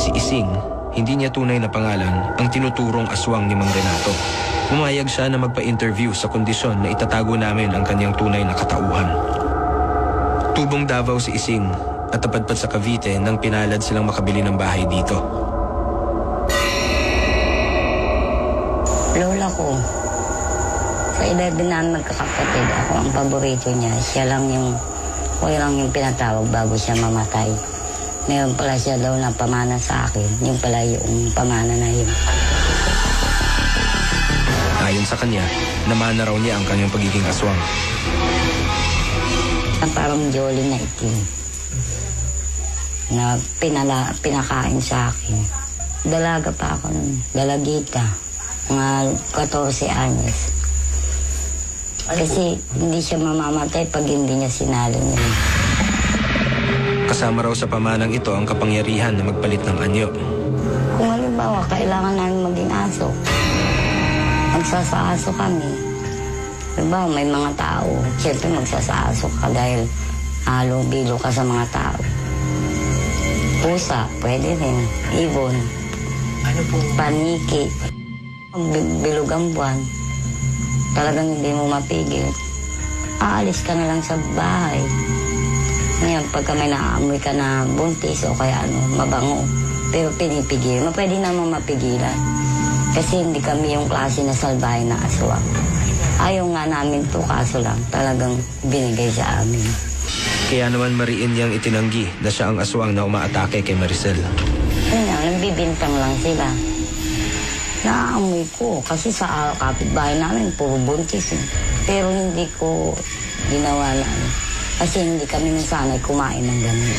Si Ising, hindi niya tunay na pangalan, ang tinuturong aswang ni Mang Renato. Pumayag siya na magpa-interview sa kondisyon na itatago namin ang kanyang tunay na katauhan. Tubong Davao si Ising at tapadpad sa Cavite nang pinalad silang makabili ng bahay dito. Lola ko, sa 11 namin magkakapatid, ako ang paborito niya. Siya lang yung pinatawag bago siya mamatay. Meron pala siya daw na pamana sa akin. Yung pala yung pamana na yun. Ayon sa kanya, namana raw niya ang kanyang pagiging aswang. Parang jolly na itim na pinakain sa akin. Dalaga pa ako nun, dalagita, mga 14 anyos. Kasi hindi siya mamamatay pag hindi niya sinalo niya. Kasama raw sa pamanang ito ang kapangyarihan na magpalit ng anyo. Kung halimbawa, kailangan namin maging aso. Magsasaaso kami. Diba, may mga tao. Siyempre magsasaaso ka dahil halo-bilo ka sa mga tao. Pusa, pwede rin. Ibon. Ano po? Paniki. Bilugang buwan. Talagang hindi mo mapigil. Aalis ka na lang sa bahay. Ngayon, pagka may naaamoy ka na buntis o kaya mabango, pero pinipigil mo, pwede naman mapigilan. Kasi hindi kami yung klase na salbahe na aswang. Ayaw nga namin to, kaso lang talagang binigay sa amin. Kaya naman mariin niyang itinanggi na siya ang aswang na umaatake kay Maricel. Yun nga, nagbibintang lang sila. Naaamoy ko kasi sa kapitbahay namin puro buntis eh. Pero hindi ko ginawa na kasi hindi kami nasanay kumain ng ganun.